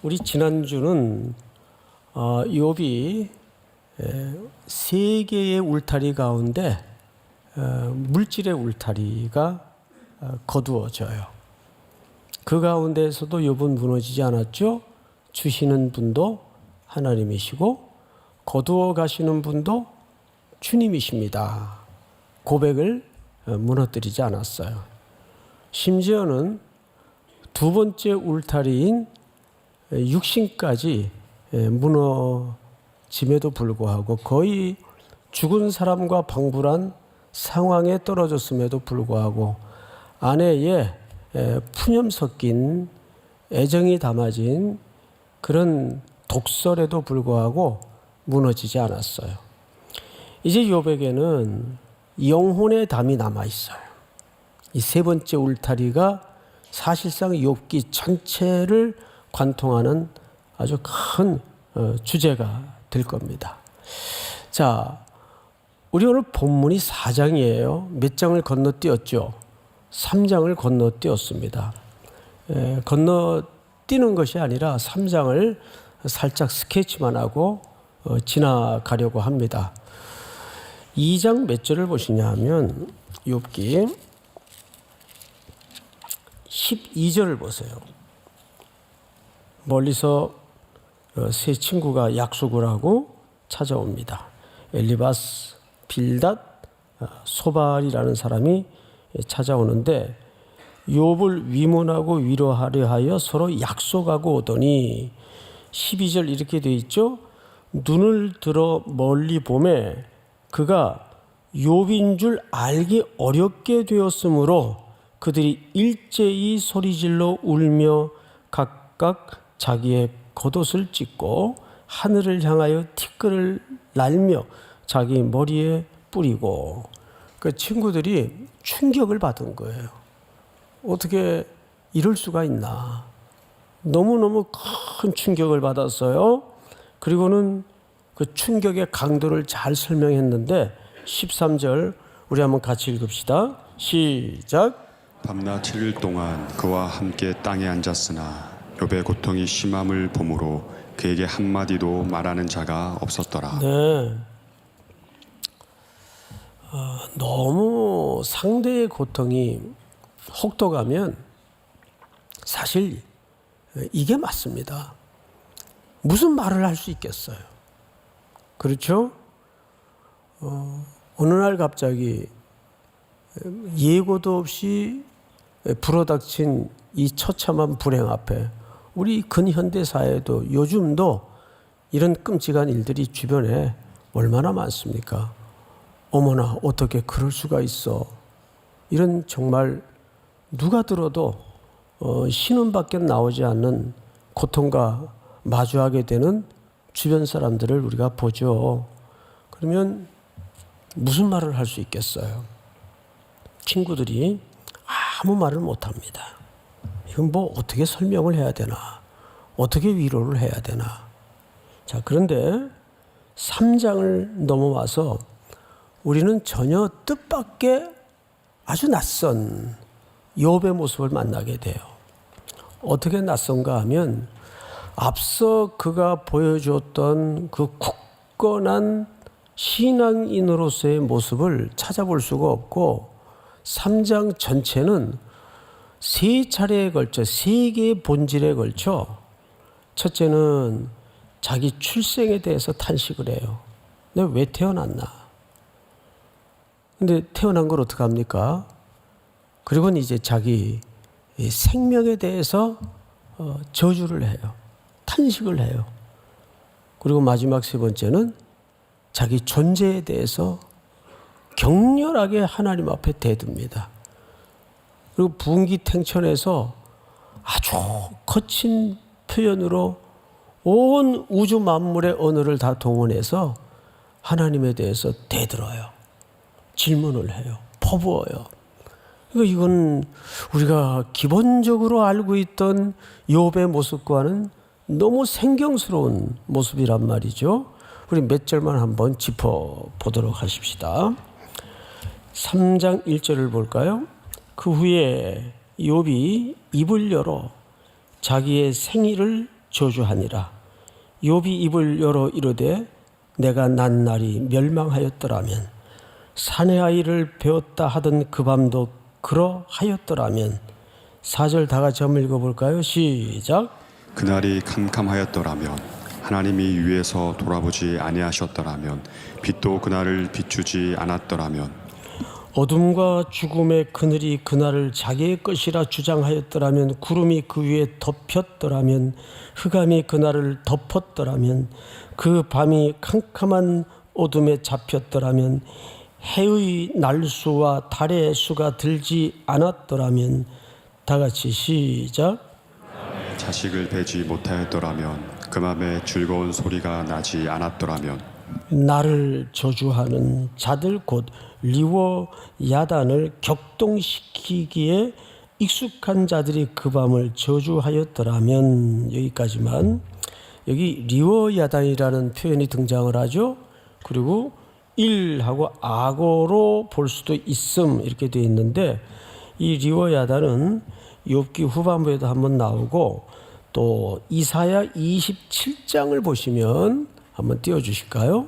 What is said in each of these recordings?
우리 지난주는 욥이 세 개의 울타리 가운데 물질의 울타리가 거두어져요. 그 가운데에서도 욥은 무너지지 않았죠. 주시는 분도 하나님이시고 거두어 가시는 분도 주님이십니다. 고백을 무너뜨리지 않았어요. 심지어는 두 번째 울타리인 육신까지 무너짐에도 불구하고 거의 죽은 사람과 방불한 상황에 떨어졌음에도 불구하고 아내의 푸념 섞인 애정이 담아진 그런 독설에도 불구하고 무너지지 않았어요. 이제 욥에게는 영혼의 담이 남아 있어요. 이 세 번째 울타리가 사실상 욥기 전체를 관통하는 아주 큰 주제가 될 겁니다. 자, 우리 오늘 본문이 4장이에요. 몇 장을 건너뛰었죠? 3장을 건너뛰었습니다. 건너뛰는 것이 아니라 3장을 살짝 스케치만 하고 지나가려고 합니다. 2장 몇 절을 보시냐 하면 욥기 12절을 보세요. 멀리서 세 친구가 약속을 하고 찾아옵니다. 엘리바스, 빌닷, 소발이라는 사람이 찾아오는데 욥을 위문하고 위로하려 하여 서로 약속하고 오더니 12절 이렇게 되어 있죠. 눈을 들어 멀리 보매 그가 욥인 줄 알기 어렵게 되었으므로 그들이 일제히 소리질러 울며 각각 자기의 겉옷을 찢고 하늘을 향하여 티끌을 날며 자기 머리에 뿌리고 그 친구들이 충격을 받은 거예요. 어떻게 이럴 수가 있나. 너무너무 큰 충격을 받았어요. 그리고는 그 충격의 강도를 잘 설명했는데 13절 우리 한번 같이 읽읍시다. 시작. 밤낮 7일 동안 그와 함께 땅에 앉았으나 욥의 고통이 심함을 보므로 그에게 한마디도 말하는 자가 없었더라. 네. 너무 상대의 고통이 혹독하면 사실 이게 맞습니다. 무슨 말을 할 수 있겠어요? 그렇죠? 어느 날 갑자기 예고도 없이 불어닥친 이 처참한 불행 앞에 우리 근현대 사회도 요즘도 이런 끔찍한 일들이 주변에 얼마나 많습니까? 어머나 어떻게 그럴 수가 있어. 이런 정말 누가 들어도 신음밖에 나오지 않는 고통과 마주하게 되는 주변 사람들을 우리가 보죠. 그러면 무슨 말을 할 수 있겠어요? 친구들이 아무 말을 못합니다. 이건 뭐 어떻게 설명을 해야 되나? 어떻게 위로를 해야 되나? 자, 그런데 3장을 넘어와서 우리는 전혀 뜻밖의 아주 낯선 욥의 모습을 만나게 돼요. 어떻게 낯선가 하면 앞서 그가 보여주었던 그 굳건한 신앙인으로서의 모습을 찾아볼 수가 없고 3장 전체는 세 차례에 걸쳐 세 개의 본질에 걸쳐 첫째는 자기 출생에 대해서 탄식을 해요. 내가 왜 태어났나? 근데 태어난 걸 어떡합니까? 그리고는 이제 자기 생명에 대해서 저주를 해요. 탄식을 해요. 그리고 마지막 세 번째는 자기 존재에 대해서 격렬하게 하나님 앞에 대듭니다. 그리고 분기탱천에서 아주 거친 표현으로 온 우주 만물의 언어를 다 동원해서 하나님에 대해서 대들어요. 질문을 해요. 퍼부어요. 그러니까 이건 우리가 기본적으로 알고 있던 욥의 모습과는 너무 생경스러운 모습이란 말이죠. 우리 몇 절만 한번 짚어보도록 하십시다. 3장 1절을 볼까요? 그 후에 욥이 입을 열어 자기의 생일을 저주하니라. 욥이 입을 열어 이르되 내가 난 날이 멸망하였더라면 사내 아이를 배웠다 하던 그 밤도 그러하였더라면. 4절 다 같이 한번 읽어볼까요? 시작. 그날이 캄캄하였더라면 하나님이 위에서 돌아보지 아니하셨더라면 빛도 그날을 비추지 않았더라면 어둠과 죽음의 그늘이 그날을 자기의 것이라 주장하였더라면 구름이 그 위에 덮였더라면 흑암이 그날을 덮었더라면 그 밤이 캄캄한 어둠에 잡혔더라면 해의 날수와 달의 수가 들지 않았더라면. 다 같이 시작. 자식을 배지 못하였더라면 그 맘에 즐거운 소리가 나지 않았더라면 나를 저주하는 자들 곧 리워 야단을 격동시키기에 익숙한 자들이 그 밤을 저주하였더라면. 여기까지만. 여기 리워 야단이라는 표현이 등장을 하죠. 그리고 일하고 악어로 볼 수도 있음 이렇게 되어 있는데, 이 리워 야단은 욥기 후반부에도 한번 나오고 또 이사야 27장을 보시면 한번 띄워주실까요?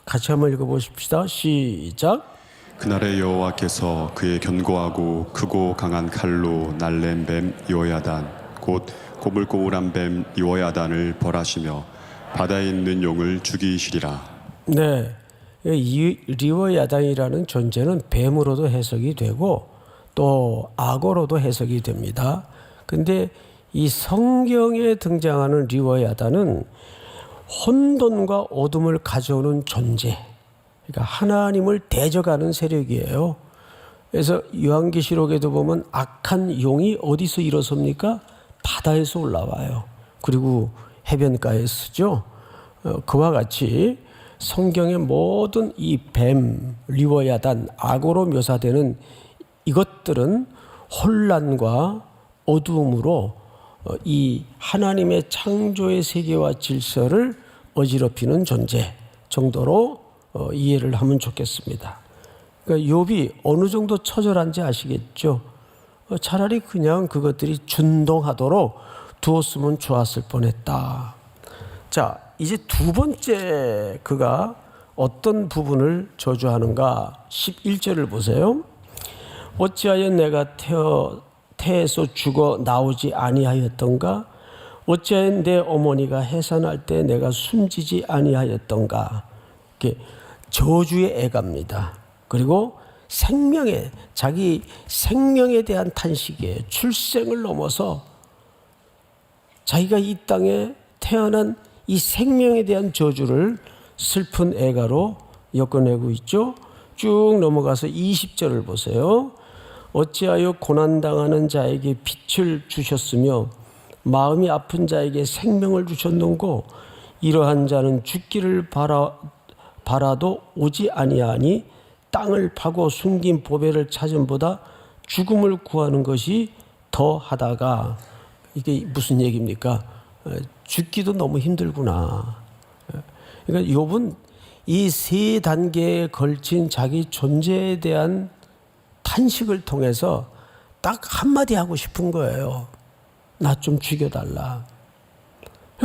같이 한번 읽어보십시다. 시작. 그날에 여호와께서 그의 견고하고 크고 강한 칼로 날랜 뱀 여호야단 곧 꼬불꼬불한 뱀 여호야단을 벌하시며 바다에 있는 용을 죽이시리라. 네, 이 리워 야단이라는 존재는 뱀으로도 해석이 되고 또 악어로도 해석이 됩니다. 근데 이 성경에 등장하는 리워 야단은 혼돈과 어둠을 가져오는 존재, 그러니까 하나님을 대적하는 세력이에요. 그래서 요한계시록에도 보면 악한 용이 어디서 일어섭니까? 바다에서 올라와요. 그리고 해변가에 쓰죠. 그와 같이 성경의 모든 이 뱀, 리워야단, 악어로 묘사되는 이것들은 혼란과 어두움으로 이 하나님의 창조의 세계와 질서를 어지럽히는 존재 정도로 이해를 하면 좋겠습니다. 그러니까 욥이 어느 정도 처절한지 아시겠죠? 차라리 그냥 그것들이 준동하도록 두었으면 좋았을 뻔했다. 자, 이제 두 번째 그가 어떤 부분을 저주하는가? 11절을 보세요. 어찌하여 내가 태에서 죽어 나오지 아니하였던가? 어찌하여 내 어머니가 해산할 때 내가 숨지지 아니하였던가? 이렇게 저주의 애갑니다. 그리고 자기 생명에 대한 탄식에 출생을 넘어서 자기가 이 땅에 태어난 이 생명에 대한 저주를 슬픈 애가로 엮어내고 있죠. 쭉 넘어가서 20절을 보세요. 어찌하여 고난당하는 자에게 빛을 주셨으며 마음이 아픈 자에게 생명을 주셨는고 이러한 자는 죽기를 바라도 오지 아니하니 땅을 파고 숨긴 보배를 찾음보다 죽음을 구하는 것이 더하다가. 이게 무슨 얘기입니까? 죽기도 너무 힘들구나. 그러니까 욥은 이 세 단계에 걸친 자기 존재에 대한 탄식을 통해서 딱 한마디 하고 싶은 거예요. 나 좀 죽여달라.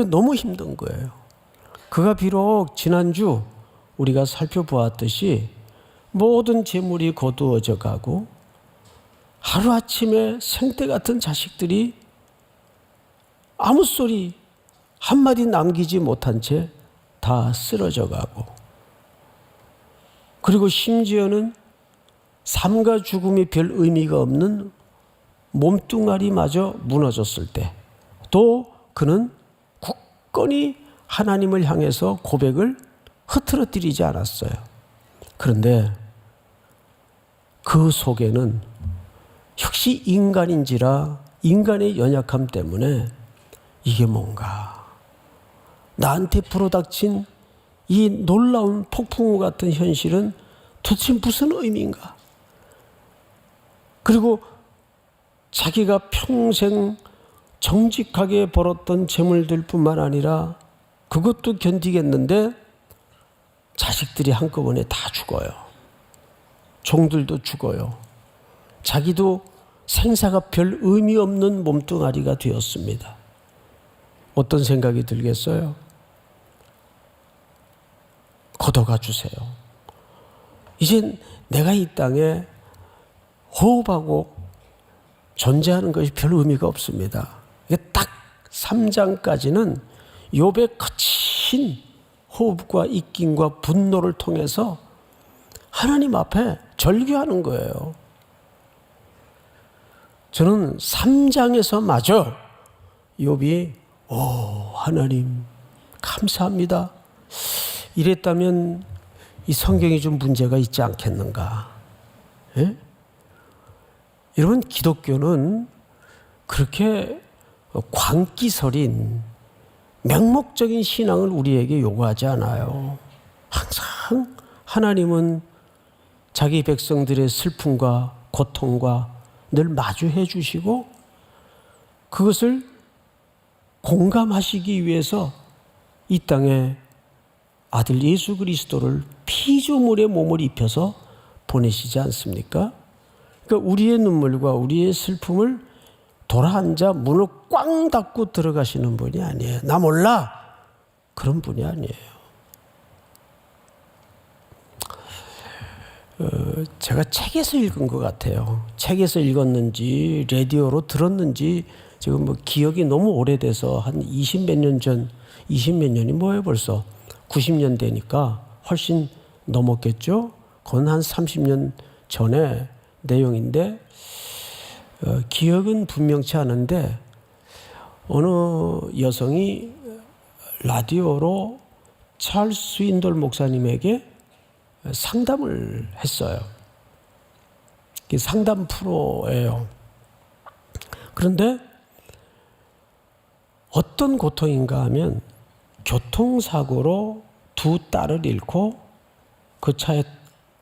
너무 힘든 거예요. 그가 비록 지난주 우리가 살펴보았듯이 모든 재물이 거두어져 가고 하루아침에 생떼 같은 자식들이 아무 소리 한마디 남기지 못한 채 다 쓰러져 가고, 그리고 심지어는 삶과 죽음이 별 의미가 없는 몸뚱아리마저 무너졌을 때 또 그는 굳건히 하나님을 향해서 고백을 흐트러뜨리지 않았어요. 그런데 그 속에는 역시 인간인지라 인간의 연약함 때문에 이게 뭔가 나한테 불어닥친 이 놀라운 폭풍우 같은 현실은 도대체 무슨 의미인가? 그리고 자기가 평생 정직하게 벌었던 재물들 뿐만 아니라 그것도 견디겠는데 자식들이 한꺼번에 다 죽어요. 종들도 죽어요. 자기도 생사가 별 의미 없는 몸뚱아리가 되었습니다. 어떤 생각이 들겠어요? 걷어가 주세요. 이젠 내가 이 땅에 호흡하고 존재하는 것이 별 의미가 없습니다. 이게 딱 3장까지는 욥의 거친 호흡과 입김과 분노를 통해서 하나님 앞에 절규하는 거예요. 저는 3장에서 마저 욥이 하나님 감사합니다 이랬다면 이 성경이 좀 문제가 있지 않겠는가. 예? 여러분, 기독교는 그렇게 광기설인 맹목적인 신앙을 우리에게 요구하지 않아요. 항상 하나님은 자기 백성들의 슬픔과 고통과 늘 마주해 주시고 그것을 공감하시기 위해서 이 땅에 아들 예수 그리스도를 피조물의 몸을 입혀서 보내시지 않습니까? 그러니까 우리의 눈물과 우리의 슬픔을 돌아앉아 문을 꽝 닫고 들어가시는 분이 아니에요. 나 몰라. 그런 분이 아니에요. 제가 책에서 읽은 것 같아요. 책에서 읽었는지 라디오로 들었는지 지금 뭐 기억이 너무 오래돼서 한 20몇 년 전, 20몇 년이 뭐예요 벌써? 90년대니까 훨씬 넘었겠죠? 그건 한 30년 전의 내용인데 기억은 분명치 않은데 어느 여성이 라디오로 찰스 스윈돌 목사님에게 상담을 했어요. 상담 프로예요. 그런데 어떤 고통인가 하면 교통사고로 두 딸을 잃고 그 차에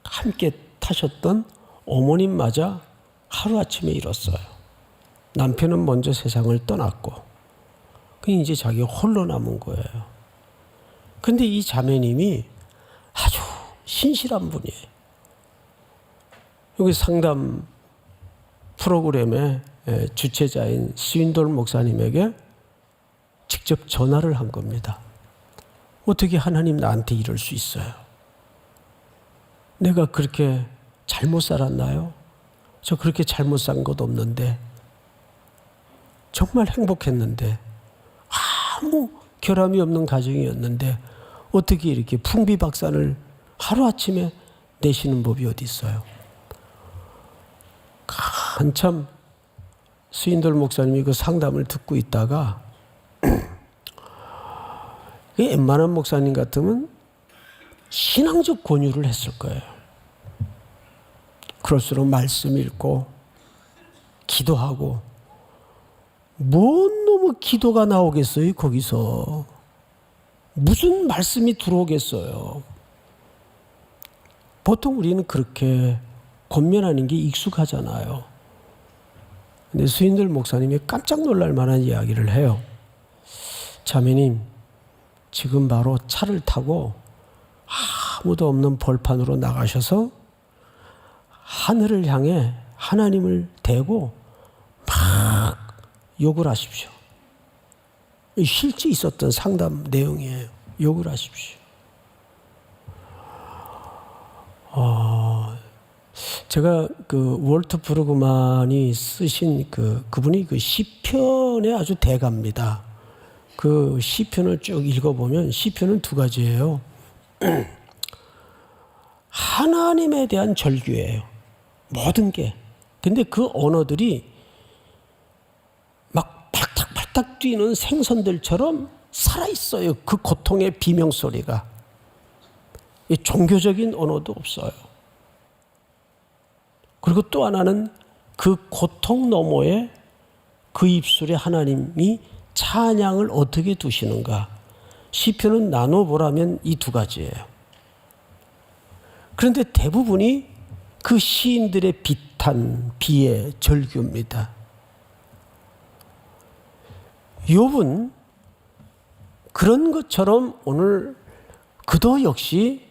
함께 타셨던 어머님마저 하루아침에 잃었어요. 남편은 먼저 세상을 떠났고 이제 자기가 홀로 남은 거예요. 근데 이 자매님이 아주 신실한 분이에요. 여기 상담 프로그램의 주최자인 스윈돌 목사님에게 직접 전화를 한 겁니다. 어떻게 하나님 나한테 이럴 수 있어요? 내가 그렇게 잘못 살았나요? 저 그렇게 잘못 산 것 없는데 정말 행복했는데 아무 결함이 없는 가정이었는데 어떻게 이렇게 풍비박산을 하루아침에 내시는 법이 어디 있어요? 한참 스윈돌 목사님이 그 상담을 듣고 있다가 웬만한 목사님 같으면 신앙적 권유를 했을 거예요. 그럴수록 말씀 읽고 기도하고 뭔 놈의 기도가 나오겠어요 거기서. 무슨 말씀이 들어오겠어요. 보통 우리는 그렇게 권면하는 게 익숙하잖아요. 근데 스윈돌 목사님이 깜짝 놀랄 만한 이야기를 해요. 자매님, 지금 바로 차를 타고 아무도 없는 벌판으로 나가셔서 하늘을 향해 하나님을 대고 막 욕을 하십시오. 실제 있었던 상담 내용이에요. 욕을 하십시오. 제가 그 월트 브루그만이 쓰신 그분이 그 시편의 아주 대가입니다. 그 시편을 쭉 읽어보면 시편은 두 가지예요. 하나님에 대한 절규예요. 모든 게. 근데 그 언어들이 막 팔딱팔딱 뛰는 생선들처럼 살아있어요. 그 고통의 비명소리가. 종교적인 언어도 없어요. 그리고 또 하나는 그 고통 너머에 그 입술에 하나님이 찬양을 어떻게 두시는가. 시편은 나눠보라면 이 두 가지예요. 그런데 대부분이 그 시인들의 비탄, 비애, 절규입니다. 욥은 그런 것처럼 오늘 그도 역시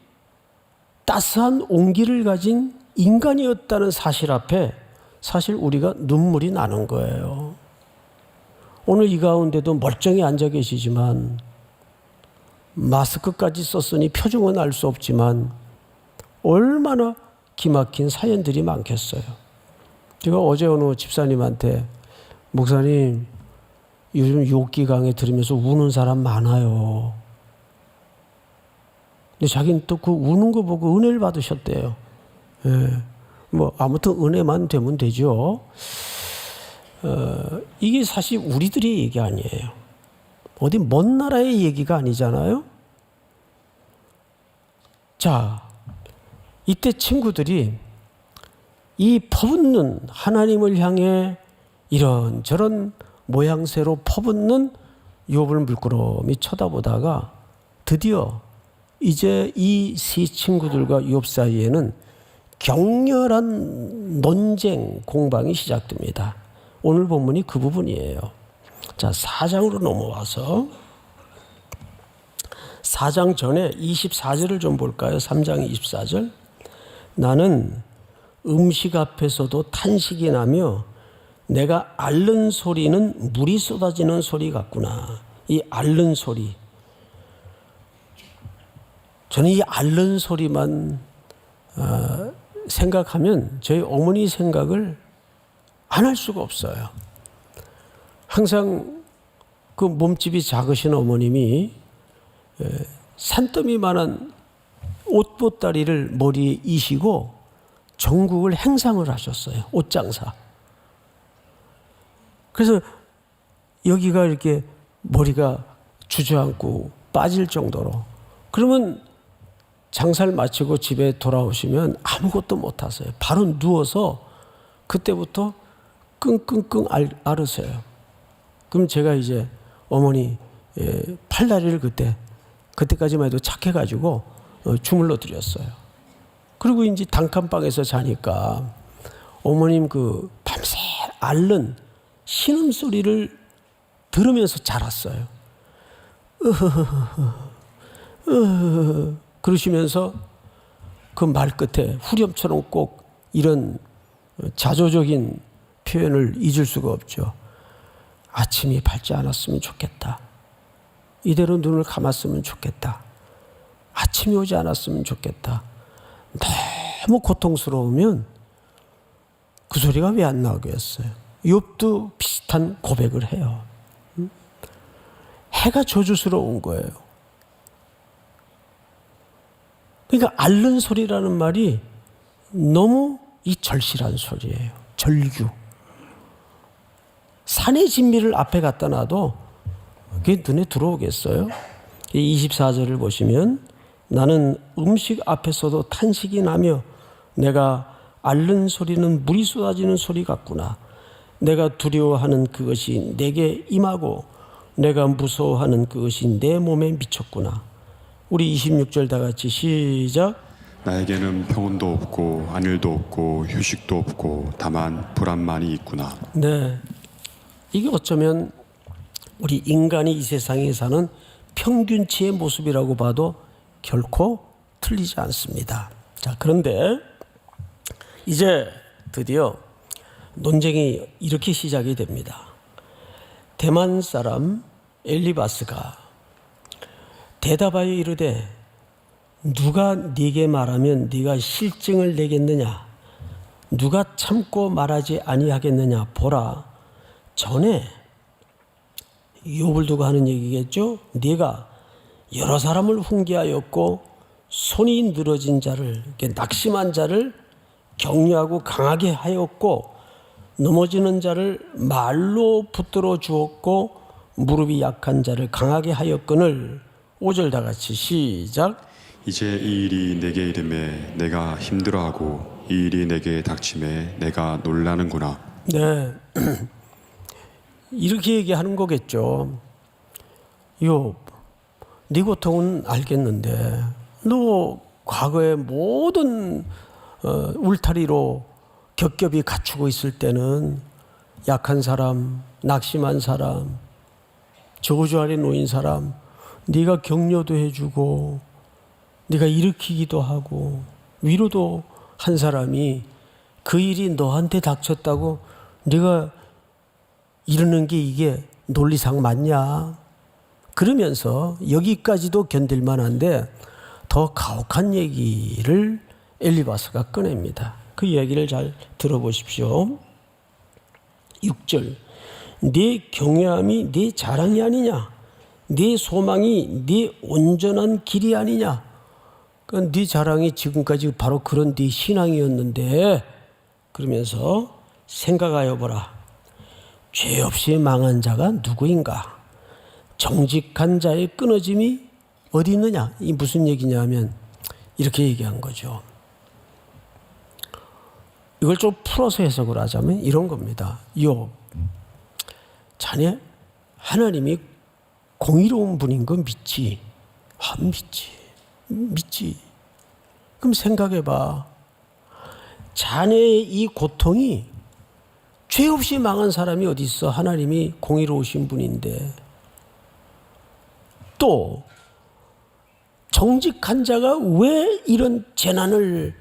따스한 온기를 가진 인간이었다는 사실 앞에 사실 우리가 눈물이 나는 거예요. 오늘 이 가운데도 멀쩡히 앉아 계시지만 마스크까지 썼으니 표정은 알 수 없지만 얼마나 기막힌 사연들이 많겠어요. 제가 어제 어느 집사님한테 목사님 요즘 욥기 강의 들으면서 우는 사람 많아요. 근데 자기는 또 그 우는 거 보고 은혜를 받으셨대요. 예. 뭐 아무튼 은혜만 되면 되죠. 이게 사실 우리들의 얘기 아니에요. 어디 먼 나라의 얘기가 아니잖아요. 자, 이때 친구들이 이 퍼붓는 하나님을 향해 이런저런 모양새로 퍼붓는 욥을 물끄러미 쳐다보다가 드디어 이제 이 세 친구들과 욥 사이에는 격렬한 논쟁 공방이 시작됩니다. 오늘 본문이 그 부분이에요. 자, 4장으로 넘어와서 4장 전에 24절을 좀 볼까요? 3장 24절. 나는 음식 앞에서도 탄식이 나며 내가 앓는 소리는 물이 쏟아지는 소리 같구나. 이 앓는 소리. 저는 이 앓는 소리만 생각하면 저희 어머니 생각을 안 할 수가 없어요. 항상 그 몸집이 작으신 어머님이 산더미만한 옷보따리를 머리에 이시고 전국을 행상을 하셨어요. 옷장사. 그래서 여기가 이렇게 머리가 주저앉고 빠질 정도로. 그러면 장사를 마치고 집에 돌아오시면 아무것도 못 하세요. 바로 누워서 그때부터 끙끙끙 앓으세요. 그럼 제가 이제 어머니 팔다리를 그때까지만 해도 착해가지고 주물러 드렸어요. 그리고 이제 단칸방에서 자니까 어머님 그 밤새 앓는 신음소리를 들으면서 자랐어요. 그러시면서 그 말 끝에 후렴처럼 꼭 이런 자조적인 표현을 잊을 수가 없죠. 아침이 밝지 않았으면 좋겠다. 이대로 눈을 감았으면 좋겠다. 아침이 오지 않았으면 좋겠다. 너무 고통스러우면 그 소리가 왜 안 나오겠어요? 욥도 비슷한 고백을 해요. 해가 저주스러운 거예요. 그러니까 앓는 소리라는 말이 너무 이 절실한 소리예요. 절규. 산의 진미를 앞에 갖다 놔도 그게 눈에 들어오겠어요? 24절을 보시면 나는 음식 앞에서도 탄식이 나며 내가 앓는 소리는 물이 쏟아지는 소리 같구나. 내가 두려워하는 그것이 내게 임하고 내가 무서워하는 그것이 내 몸에 미쳤구나. 우리 26절 다 같이 시작. 나에게는 평온도 없고 안일도 없고 휴식도 없고 다만 불안만이 있구나. 네, 이게 어쩌면 우리 인간이 이 세상에 사는 평균치의 모습이라고 봐도 결코 틀리지 않습니다. 자, 그런데 이제 드디어 논쟁이 이렇게 시작이 됩니다. 대만 사람 엘리바스가 대답하여 이르되 누가 네게 말하면 네가 실증을 내겠느냐? 누가 참고 말하지 아니하겠느냐? 보라, 전에 욥을 두고 하는 얘기겠죠. 네가 여러 사람을 훈계하였고 손이 늘어진 자를, 낙심한 자를 격려하고 강하게 하였고 넘어지는 자를 말로 붙들어 주었고 무릎이 약한 자를 강하게 하였거늘. 5절 다 같이 시작. 이제 이 일이 내게 이름에 내가 힘들어하고 이 일이 내게 닥침에 내가 놀라는구나. 네, 이렇게 얘기하는 거겠죠. 욥, 네 고통은 알겠는데 너 과거의 모든 울타리로 겹겹이 갖추고 있을 때는 약한 사람, 낙심한 사람, 저주 아래 놓인 사람 네가 격려도 해주고 네가 일으키기도 하고 위로도 한 사람이 그 일이 너한테 닥쳤다고 네가 이러는 게 이게 논리상 맞냐? 그러면서 여기까지도 견딜 만한데 더 가혹한 얘기를 엘리바스가 꺼냅니다. 그 이야기를 잘 들어보십시오. 6절. 네 경외함이 네 자랑이 아니냐? 네 소망이 네 온전한 길이 아니냐? 그러니까 네 자랑이 지금까지 바로 그런 네 신앙이었는데, 그러면서 생각하여 보라. 죄 없이 망한 자가 누구인가? 정직한 자의 끊어짐이 어디 있느냐? 이 무슨 얘기냐면 이렇게 얘기한 거죠. 이걸 좀 풀어서 해석을 하자면 이런 겁니다. 욥, 자네 하나님이 공의로운 분인 거 믿지? 믿지. 그럼 생각해봐. 자네의 이 고통이 죄 없이 망한 사람이 어디 있어? 하나님이 공의로우신 분인데. 또 정직한 자가 왜 이런 재난을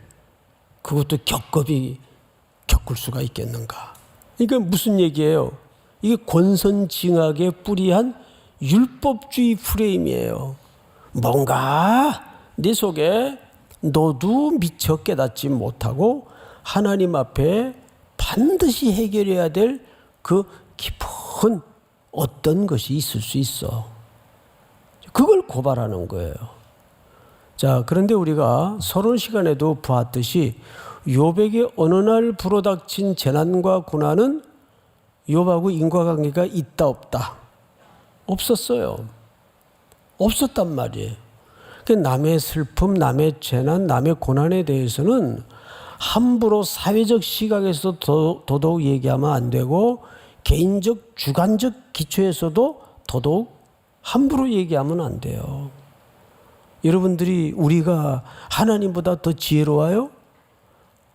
그것도 겪을 수가 있겠는가? 그러니까 무슨 얘기예요? 이게 권선징악에 뿌리한 율법주의 프레임이에요. 뭔가 네 속에 너도 미처 깨닫지 못하고 하나님 앞에 반드시 해결해야 될 그 깊은 어떤 것이 있을 수 있어. 그걸 고발하는 거예요. 자, 그런데 우리가 서론 시간에도 보았듯이 욥에게 어느 날 불어닥친 재난과 고난은 욥하고 인과관계가 있다 없다? 없었어요. 없었단 말이에요. 남의 슬픔, 남의 재난, 남의 고난에 대해서는 함부로 사회적 시각에서 더더욱 얘기하면 안 되고 개인적, 주관적 기초에서도 더더욱 함부로 얘기하면 안 돼요. 여러분들이 우리가 하나님보다 더 지혜로워요?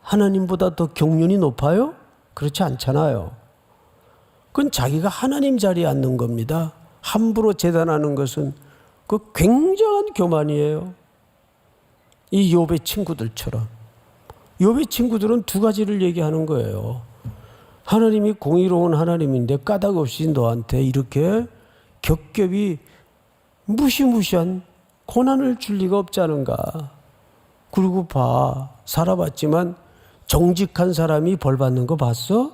하나님보다 더 경륜이 높아요? 그렇지 않잖아요. 그건 자기가 하나님 자리에 앉는 겁니다. 함부로 재단하는 것은 그 굉장한 교만이에요. 이 욥의 친구들처럼. 욥의 친구들은 두 가지를 얘기하는 거예요. 하나님이 공의로운 하나님인데 까닭 없이 너한테 이렇게 겹겹이 무시무시한 고난을 줄 리가 없지 않은가. 그리고 봐, 살아봤지만 정직한 사람이 벌 받는 거 봤어?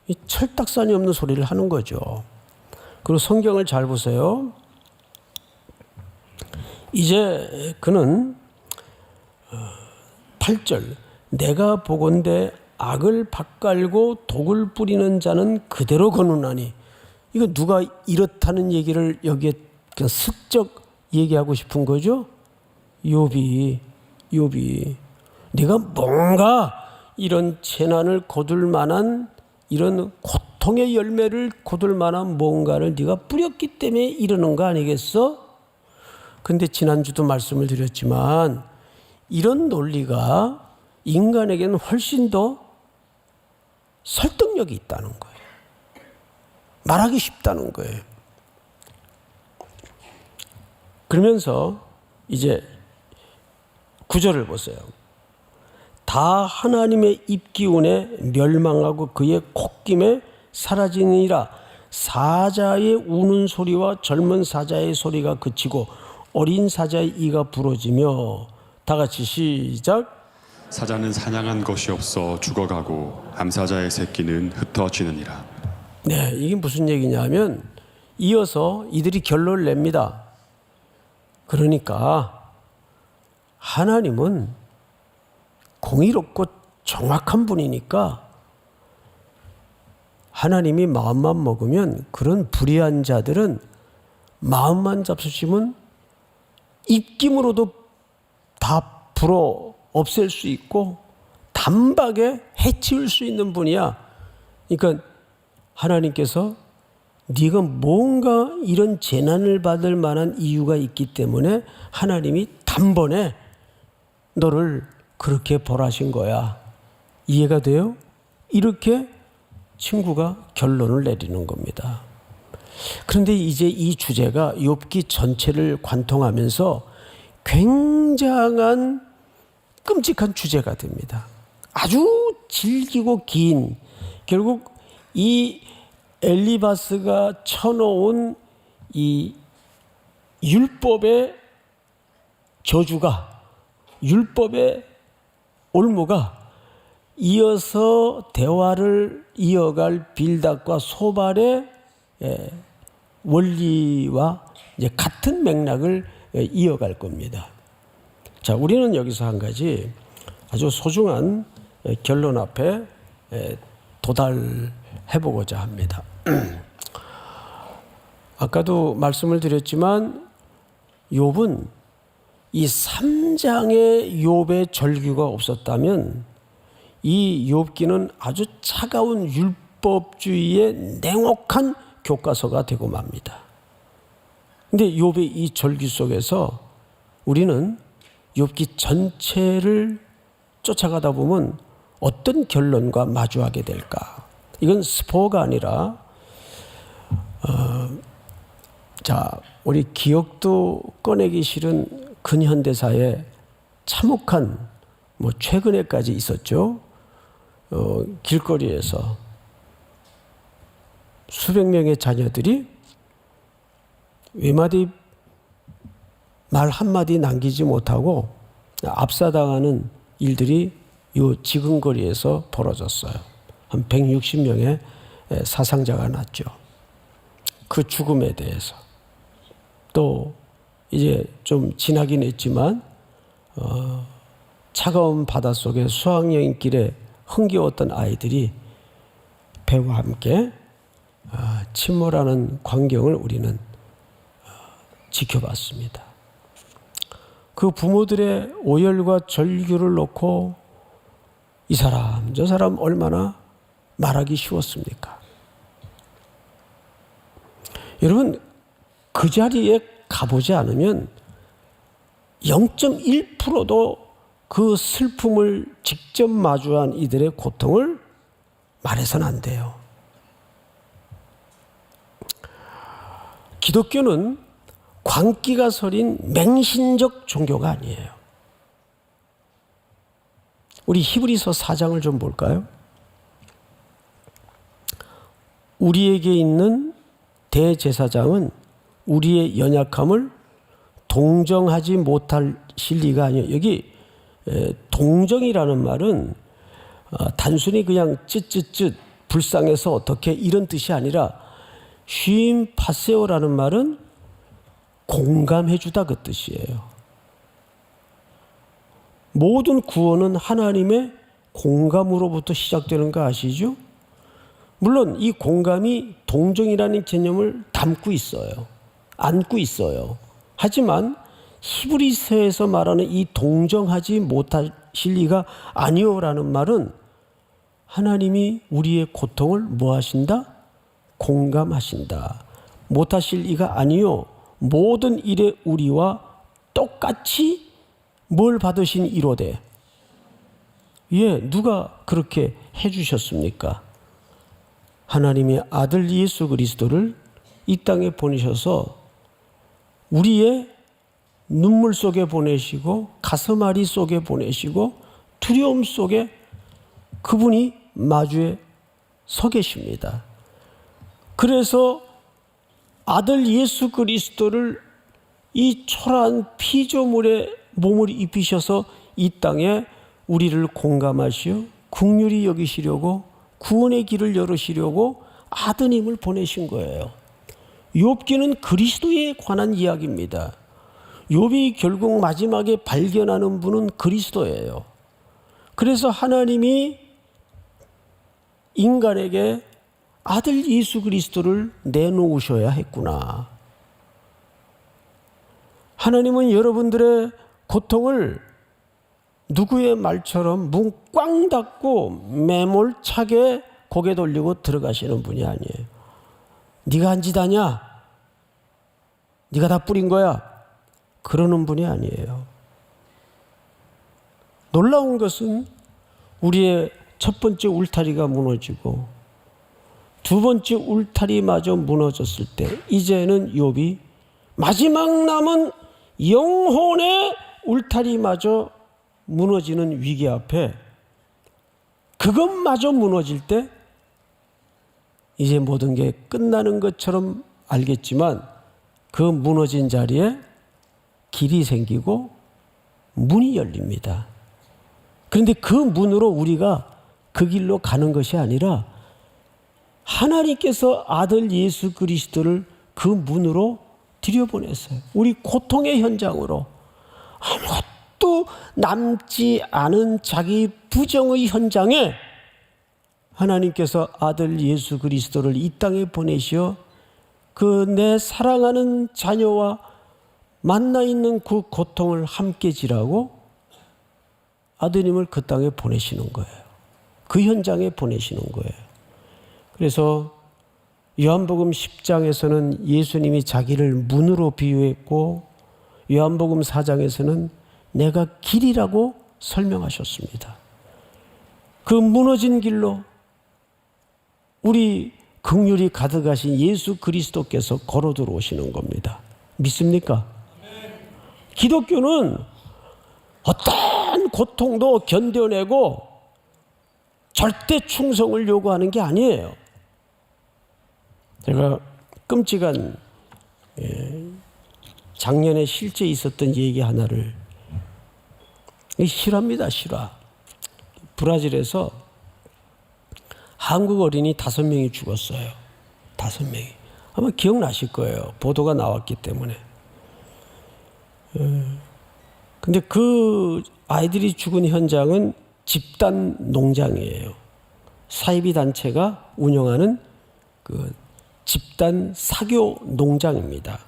이 철딱선이 없는 소리를 하는 거죠. 그리고 성경을 잘 보세요. 이제 그는 8절, 내가 보건대 악을 밭갈고 독을 뿌리는 자는 그대로 거누나니. 이거 누가 이렇다는 얘기를 여기에 그냥 슬쩍 얘기하고 싶은 거죠? 욥이 네가 뭔가 이런 재난을 거둘 만한, 이런 고통의 열매를 거둘 만한 뭔가를 네가 뿌렸기 때문에 이러는 거 아니겠어? 근데 지난주도 말씀을 드렸지만 이런 논리가 인간에게는 훨씬 더 설득력이 있다는 거예요. 말하기 쉽다는 거예요. 그러면서 이제 9절을 보세요. 다 하나님의 입기운에 멸망하고 그의 콧김에 사라지니라. 사자의 우는 소리와 젊은 사자의 소리가 그치고 어린 사자의 이가 부러지며. 다 같이 시작. 사자는 사냥한 것이 없어 죽어가고 암사자의 새끼는 흩어지느니라. 네, 이게 무슨 얘기냐면 이어서 이들이 결론을 냅니다. 그러니까 하나님은 공의롭고 정확한 분이니까 하나님이 마음만 먹으면 그런 불의한 자들은 마음만 잡수시면 입김으로도 다 불어 없앨 수 있고 단박에 해치울 수 있는 분이야. 그러니까 하나님께서 네가 뭔가 이런 재난을 받을 만한 이유가 있기 때문에 하나님이 단번에 너를 그렇게 벌하신 거야. 이해가 돼요? 이렇게 친구가 결론을 내리는 겁니다. 그런데 이제 이 주제가 욥기 전체를 관통하면서 굉장한 끔찍한 주제가 됩니다. 아주 질기고 긴, 결국 이 엘리바스가 쳐놓은 이 율법의 저주가, 율법의 올무가 이어서 대화를 이어갈 빌닷과 소발의 원리와 이제 같은 맥락을 이어갈 겁니다. 자, 우리는 여기서 한 가지 아주 소중한 결론 앞에 도달해보고자 합니다. 아까도 말씀을 드렸지만 욥은 이 3장의 욥의 절규가 없었다면 이 욥기는 아주 차가운 율법주의의 냉혹한 교과서가 되고 맙니다. 근데 욥의 이 절규 속에서 우리는 욥기 전체를 쫓아가다 보면 어떤 결론과 마주하게 될까? 이건 스포가 아니라 우리 기억도 꺼내기 싫은 근현대사의 참혹한 최근에까지 있었죠. 길거리에서 수백 명의 자녀들이 외마디 말 한마디 남기지 못하고 압사당하는 일들이 이 지근거리에서 벌어졌어요. 한 160명의 사상자가 났죠. 그 죽음에 대해서. 또 이제 좀 지나긴 했지만 차가운 바닷속에 수학여행길에 흥겨웠던 아이들이 배와 함께 침몰하는 광경을 우리는 지켜봤습니다. 그 부모들의 오열과 절규를 놓고 이 사람 저 사람 얼마나 말하기 쉬웠습니까? 여러분, 그 자리에 가보지 않으면 0.1%도 그 슬픔을 직접 마주한 이들의 고통을 말해서는 안 돼요. 기독교는 광기가 서린 맹신적 종교가 아니에요. 우리 히브리서 4장을 좀 볼까요? 우리에게 있는 대제사장은 우리의 연약함을 동정하지 못할 실리가 아니에요. 여기 동정이라는 말은 단순히 그냥 쯧쯧쯧 불쌍해서 어떻게 이런 뜻이 아니라 쉼 파세오라는 말은 공감해주다 그 뜻이에요. 모든 구원은 하나님의 공감으로부터 시작되는 거 아시죠? 물론 이 공감이 동정이라는 개념을 담고 있어요. 안고 있어요. 하지만 히브리서에서 말하는 이 동정하지 못할 실리가 아니오라는 말은 하나님이 우리의 고통을 뭐 하신다? 공감하신다. 못하실 이가 아니요 모든 일에 우리와 똑같이 뭘 받으신 이로되. 누가 그렇게 해주셨습니까? 하나님의 아들 예수 그리스도를 이 땅에 보내셔서 우리의 눈물 속에 보내시고 가슴앓이 속에 보내시고 두려움 속에 그분이 마주에 서 계십니다. 그래서 아들 예수 그리스도를 이 초라한 피조물의 몸을 입히셔서 이 땅에 우리를 공감하시어 긍휼히 여기시려고 구원의 길을 열으시려고 아드님을 보내신 거예요. 욥기는 그리스도에 관한 이야기입니다. 욥이 결국 마지막에 발견하는 분은 그리스도예요. 그래서 하나님이 인간에게 아들 예수 그리스도를 내놓으셔야 했구나. 하나님은 여러분들의 고통을 누구의 말처럼 문 꽝 닫고 매몰차게 고개 돌리고 들어가시는 분이 아니에요. 네가 한 짓 하냐? 네가 다 뿌린 거야? 그러는 분이 아니에요. 놀라운 것은 우리의 첫 번째 울타리가 무너지고 두 번째 울타리마저 무너졌을 때 이제는 욥이 마지막 남은 영혼의 울타리마저 무너지는 위기 앞에 그것마저 무너질 때 이제 모든 게 끝나는 것처럼 알겠지만 그 무너진 자리에 길이 생기고 문이 열립니다. 그런데 그 문으로 우리가 그 길로 가는 것이 아니라 하나님께서 아들 예수 그리스도를 그 문으로 들여보냈어요. 우리 고통의 현장으로 아무것도 남지 않은 자기 부정의 현장에 하나님께서 아들 예수 그리스도를 이 땅에 보내시어 그 내 사랑하는 자녀와 만나 있는 그 고통을 함께 지라고 아드님을 그 땅에 보내시는 거예요. 그 현장에 보내시는 거예요. 그래서 요한복음 10장에서는 예수님이 자기를 문으로 비유했고 요한복음 4장에서는 내가 길이라고 설명하셨습니다. 그 무너진 길로 우리 긍휼이 가득하신 예수 그리스도께서 걸어 들어오시는 겁니다. 믿습니까? 기독교는 어떤 고통도 견뎌내고 절대 충성을 요구하는 게 아니에요. 제가 끔찍한 작년에 실제 있었던 얘기 하나를 실화입니다. 실화. 브라질에서 한국 어린이 5명이 죽었어요. 5명이. 아마 기억나실 거예요. 보도가 나왔기 때문에. 근데 그 아이들이 죽은 현장은 집단 농장이에요. 사이비 단체가 운영하는 그 집단 사교 농장입니다.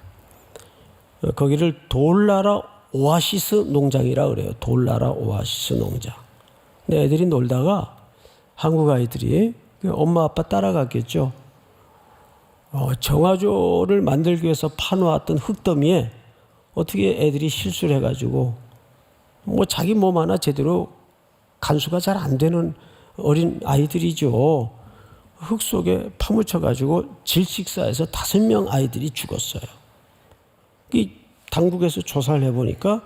거기를 돌나라 오아시스 농장이라 그래요. 돌나라 오아시스 농장. 근데 애들이 놀다가 한국 아이들이 엄마 아빠 따라갔겠죠. 정화조를 만들기 위해서 파놓았던 흙더미에 어떻게 애들이 실수를 해가지고 뭐 자기 몸 하나 제대로 간수가 잘 안 되는 어린 아이들이죠. 흙 속에 파묻혀가지고 질식사해서 5명 아이들이 죽었어요. 당국에서 조사를 해보니까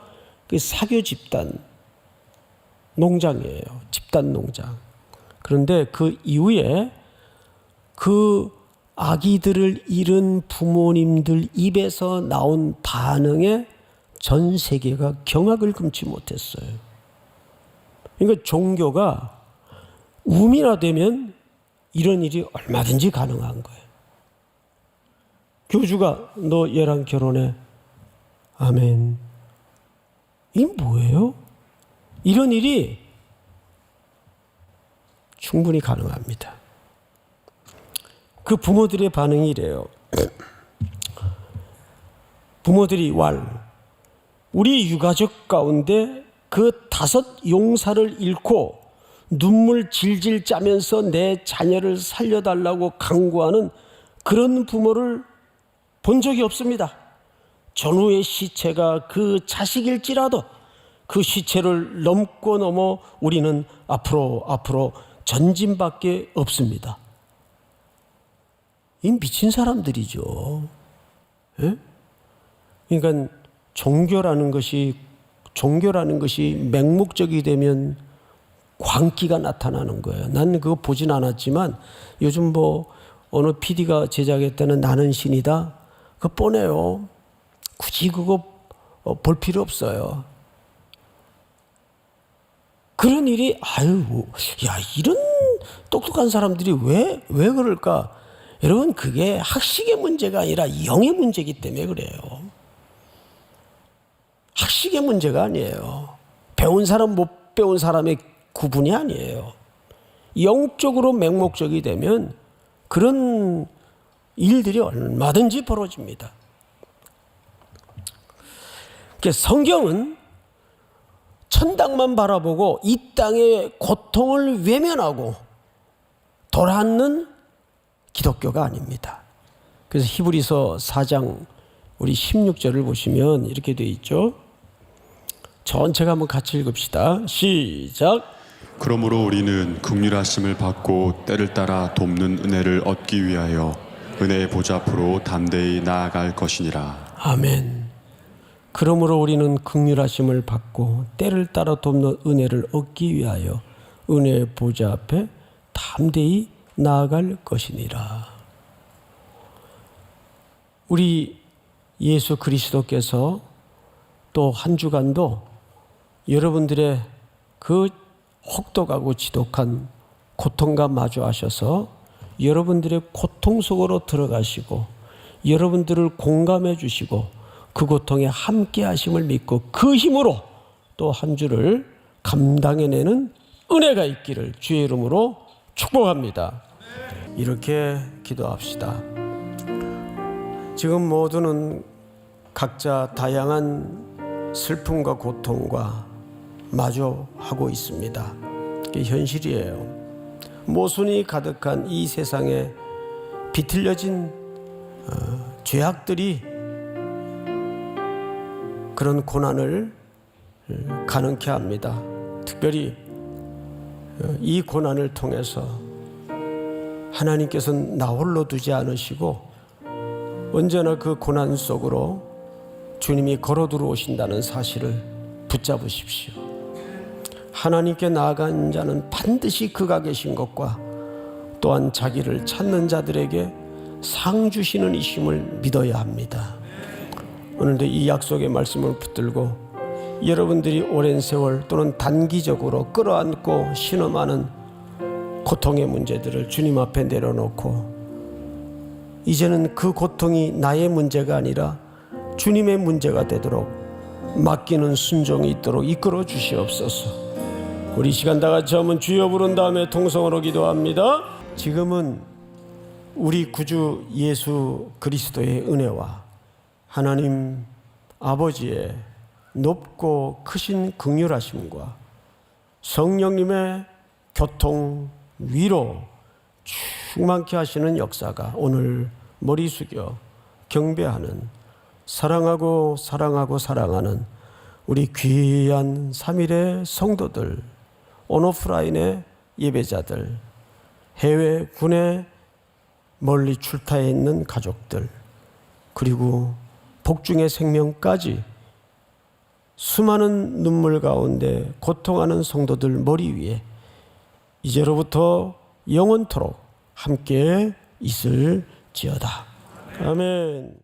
사교 집단 농장이에요. 집단 농장. 그런데 그 이후에 그 아기들을 잃은 부모님들 입에서 나온 반응에 전 세계가 경악을 금치 못했어요. 그러니까 종교가 우민화되면 이런 일이 얼마든지 가능한 거예요. 교주가 너 얘랑 결혼해. 아멘. 이게 뭐예요? 이런 일이 충분히 가능합니다. 그 부모들의 반응이 이래요. 부모들이 우리 유가족 가운데 그 5 용사를 잃고 눈물 질질 짜면서 내 자녀를 살려달라고 강구하는 그런 부모를 본 적이 없습니다. 전우의 시체가 그 자식일지라도 그 시체를 넘고 넘어 우리는 앞으로 전진밖에 없습니다. 이 미친 사람들이죠. 예? 그러니까 종교라는 것이 맹목적이 되면 광기가 나타나는 거예요. 난 그거 보진 않았지만 요즘 어느 PD가 제작했다는 나는 신이다. 그거 뻔해요. 굳이 그거 볼 필요 없어요. 그런 일이 이런 똑똑한 사람들이 왜 그럴까? 여러분 그게 학식의 문제가 아니라 영의 문제이기 때문에 그래요. 학식의 문제가 아니에요. 배운 사람 못 배운 사람의 구분이 아니에요. 영적으로 맹목적이 되면 그런 일들이 얼마든지 벌어집니다. 성경은 천당만 바라보고 이 땅의 고통을 외면하고 돌아앉는 기독교가 아닙니다. 그래서 히브리서 4장 우리 16절을 보시면 이렇게 되어 있죠. 전체가 한번 같이 읽읍시다. 시작. 그러므로 우리는 긍휼하심을 받고 때를 따라 돕는 은혜를 얻기 위하여 은혜의 보좌 앞으로 담대히 나아갈 것이니라. 아멘. 그러므로 우리는 긍휼하심을 받고 때를 따라 돕는 은혜를 얻기 위하여 은혜의 보좌 앞에 담대히 나아갈 것이니라. 우리 예수 그리스도께서 또 한 주간도 여러분들의 그 혹독하고 지독한 고통과 마주하셔서 여러분들의 고통 속으로 들어가시고 여러분들을 공감해 주시고 그 고통에 함께 하심을 믿고 그 힘으로 또 한 주를 감당해내는 은혜가 있기를 주의 이름으로 축복합니다. 이렇게 기도합시다. 지금 모두는 각자 다양한 슬픔과 고통과 마주하고 있습니다. 그게 현실이에요. 모순이 가득한 이 세상에 비틀려진 죄악들이 그런 고난을 가능케 합니다. 특별히 이 고난을 통해서 하나님께서는 나 홀로 두지 않으시고 언제나 그 고난 속으로 주님이 걸어 들어오신다는 사실을 붙잡으십시오. 하나님께 나아간 자는 반드시 그가 계신 것과 또한 자기를 찾는 자들에게 상 주시는 이심을 믿어야 합니다. 오늘도 이 약속의 말씀을 붙들고 여러분들이 오랜 세월 또는 단기적으로 끌어안고 신음하는 고통의 문제들을 주님 앞에 내려놓고 이제는 그 고통이 나의 문제가 아니라 주님의 문제가 되도록 맡기는 순종이 있도록 이끌어 주시옵소서. 우리 시간 다 같이 한번 주여 부른 다음에 통성으로 기도합니다. 지금은 우리 구주 예수 그리스도의 은혜와 하나님 아버지의 높고 크신 긍휼하심과 성령님의 교통 위로 충만케 하시는 역사가 오늘 머리 숙여 경배하는 사랑하고 사랑하는 우리 귀한 3일의 성도들, 온오프라인의 예배자들, 해외 군에 멀리 출타해 있는 가족들, 그리고 복중의 생명까지 수많은 눈물 가운데 고통하는 성도들 머리 위에 이제로부터 영원토록 함께 있을지어다. 아멘.